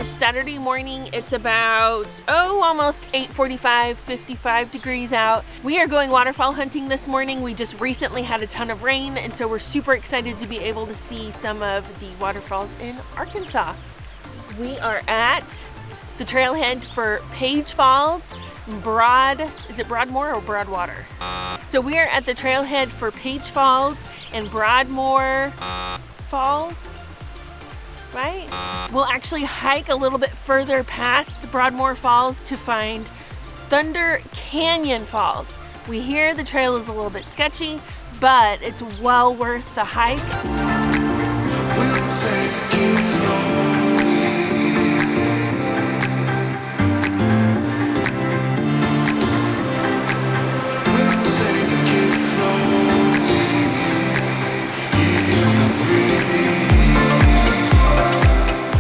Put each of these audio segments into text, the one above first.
is Saturday morning. It's about, almost 8:45, 55 degrees out. We are going waterfall hunting this morning. We just recently had a ton of rain, and so we're super excited to be able to see some of the waterfalls in Arkansas. We are at the trailhead for Paige Falls, is it Broadmoor or Broadwater? So we are at the trailhead for Paige Falls and Broadmoor Falls, right? We'll actually hike a little bit further past Broadmoor Falls to find Thunder Canyon Falls. We hear the trail is a little bit sketchy, but it's well worth the hike.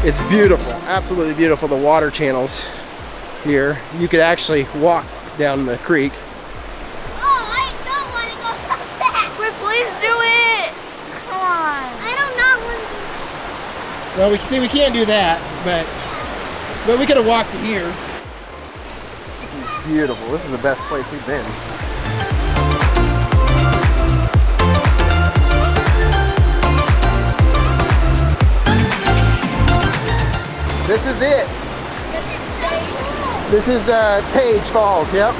It's beautiful, absolutely beautiful, the water channels here. You could actually walk down the creek. Oh, I don't want to go back. Wait, please do it. Come on. I do not want to. Well, we can't do that, but we could have walked to here. This is beautiful. This is the best place we've been. This is it. This is Paige Falls, yep.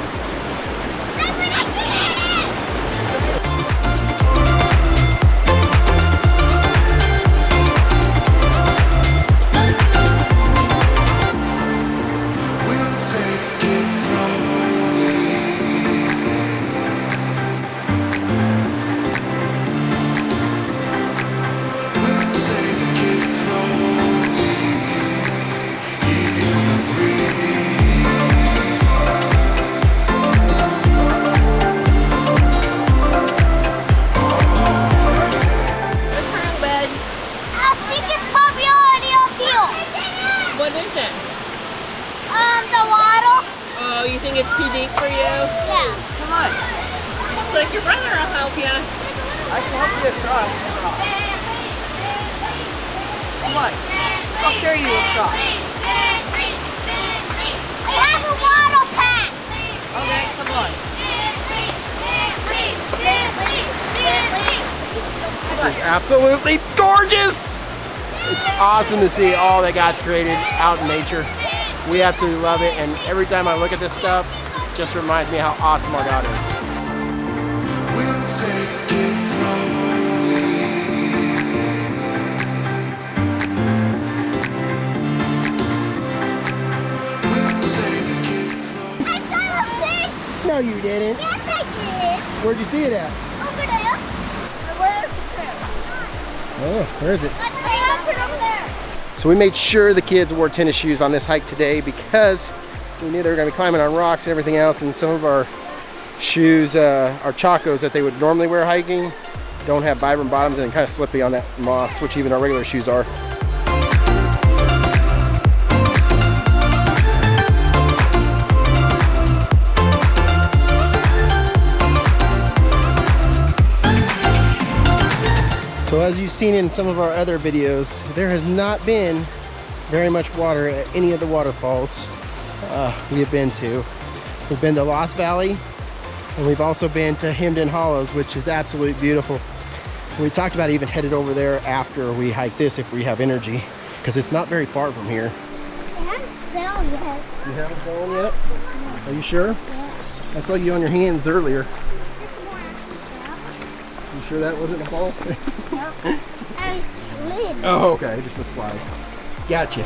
What is it? The water. Oh, you think it's too deep for you? Yeah. Come on. It's like your brother will help you. I can help you across. Come on. I'll carry you across. I have a water pack. Okay, come on. This is absolutely gorgeous! It's awesome to see all that God's created out in nature. We absolutely love it, and every time I look at this stuff, it just reminds me how awesome our God is. I saw a fish. No, you didn't. Yes, I did. Where'd you see it at? Over there. Where is the trail? Oh, where is it? Over there. So we made sure the kids wore tennis shoes on this hike today because we knew they were going to be climbing on rocks and everything else, and some of our shoes, our chacos that they would normally wear hiking, don't have vibram bottoms and kind of slippy on that moss, which even our regular shoes are. So as you've seen in some of our other videos, there has not been very much water at any of the waterfalls we have been to. We've been to Lost Valley, and we've also been to Hemden Hollows, which is absolutely beautiful. We talked about even headed over there after we hike this if we have energy, because it's not very far from here. I haven't fell yet. You haven't fallen yet? Are you sure? Yeah. I saw you on your hands earlier. You sure that wasn't a fall? I slid. Oh, okay, just a slide. Gotcha.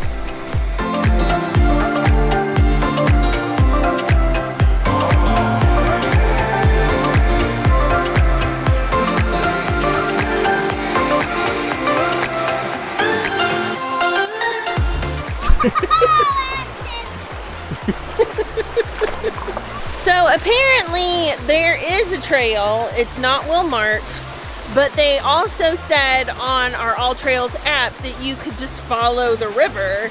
So apparently there is a trail. It's not well marked, but they also said on our All Trails app that you could just follow the river.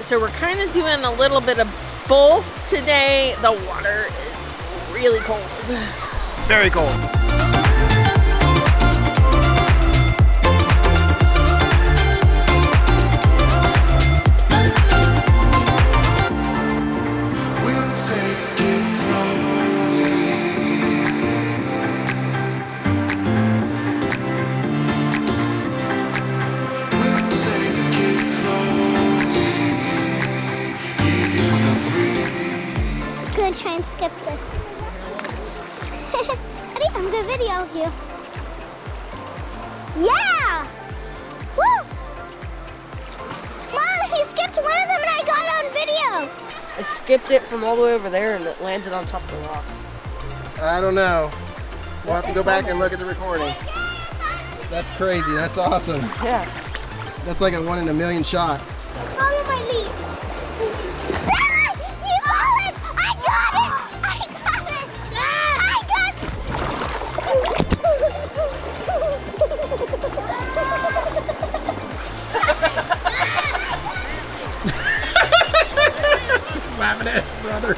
So we're kind of doing a little bit of both today. The water is really cold. Very cold. skip this. Ready? I'm gonna video you. Yeah! Woo! Mom, he skipped one of them and I got it on video. I skipped it from all the way over there and it landed on top of the rock. I don't know. We'll have to go back and look at the recording. That's crazy. That's awesome. Yeah. That's like a 1 in a million shot. Follow my lead. Ah, you got it! I got it! I got it! I got Just laughing at his brother.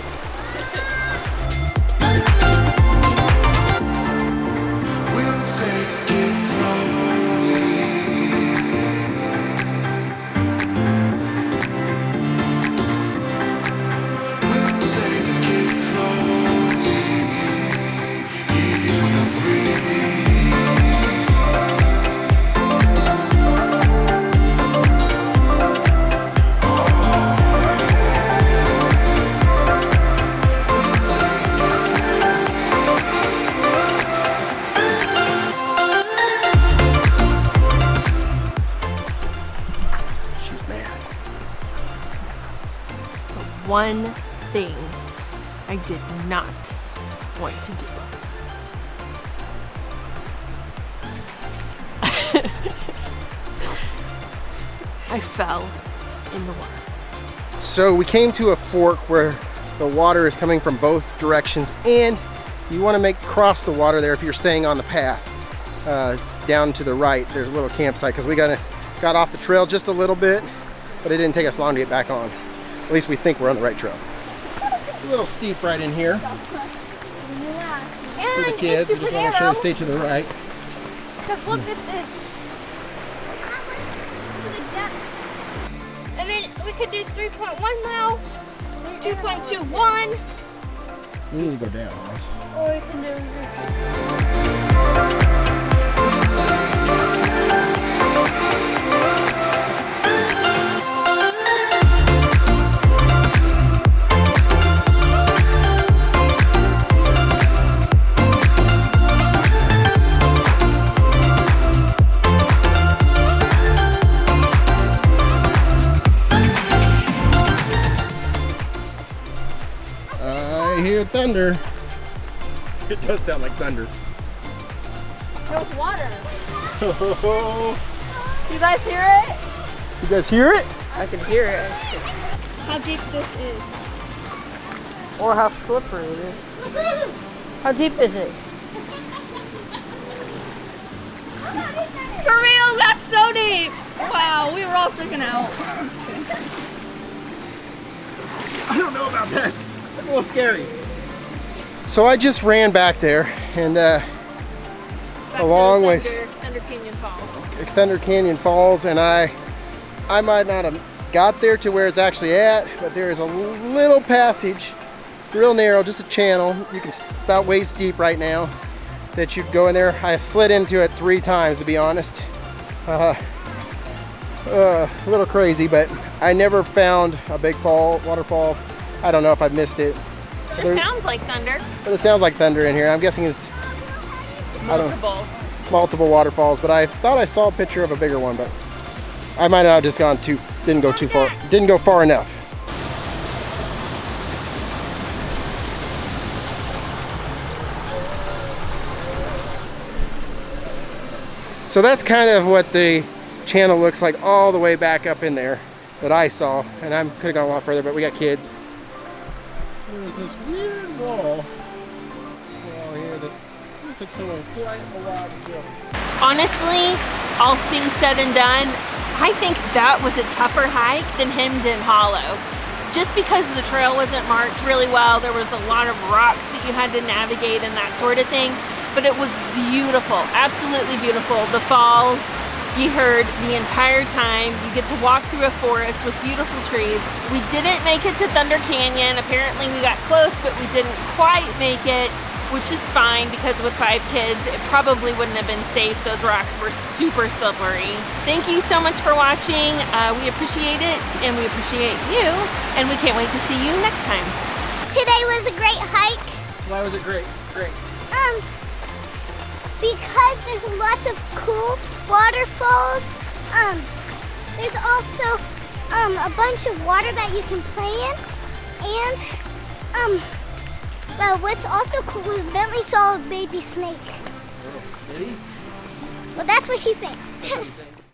One thing I did not want to do. I fell in the water. So we came to a fork where the water is coming from both directions, and you want to cross the water there if you're staying on the path. Down to the right, there's a little campsite because we got off the trail just a little bit, but it didn't take us long to get back on. At least we think we're on the right trail. A little steep right in here for the kids. Just want to make sure they stay to the right. Just look at this. And then we could do 3.1 miles, 2.21. We need to go down, right? Or we can do this. I hear thunder. It does sound like thunder. There's water. You guys hear it? You guys hear it? I can hear it. How deep this is. Or how slippery it is. How deep is it? For real, that's so deep. Wow, we were all freaking out. I don't know about that. That's a little scary. So I just ran back there and a long way. Thunder Canyon Falls. Thunder Canyon Falls, and I might not have got there to where it's actually at, but there is a little passage, real narrow, just a channel. You can about waist deep right now that you'd go in there. I slid into it 3 times, to be honest. A little crazy, but I never found a big waterfall. I don't know if I missed it. It sounds like thunder. But it sounds like thunder in here. I'm guessing it's multiple waterfalls, but I thought I saw a picture of a bigger one, but I might not have just didn't go too far, didn't go far enough. So that's kind of what the channel looks like all the way back up in there that I saw, and I could have gone a lot further, but we got kids. So there's this weird wall here that took someone quite a while to build. Honestly, all things said and done, I think that was a tougher hike than Hemden Hollow. Just because the trail wasn't marked really well, there was a lot of rocks that you had to navigate and that sort of thing, but it was beautiful, absolutely beautiful. The falls, you heard the entire time. You get to walk through a forest with beautiful trees. We didn't make it to Thunder Canyon. Apparently we got close, but we didn't quite make it, which is fine because with 5 kids, it probably wouldn't have been safe. Those rocks were super slippery. Thank you so much for watching. We appreciate it, and we appreciate you, and we can't wait to see you next time. Today was a great hike. Why was it great? Great. Because there's lots of cool waterfalls. There's also a bunch of water that you can play in. And what's also cool is Bentley saw a baby snake. Did he? Well, that's what he thinks.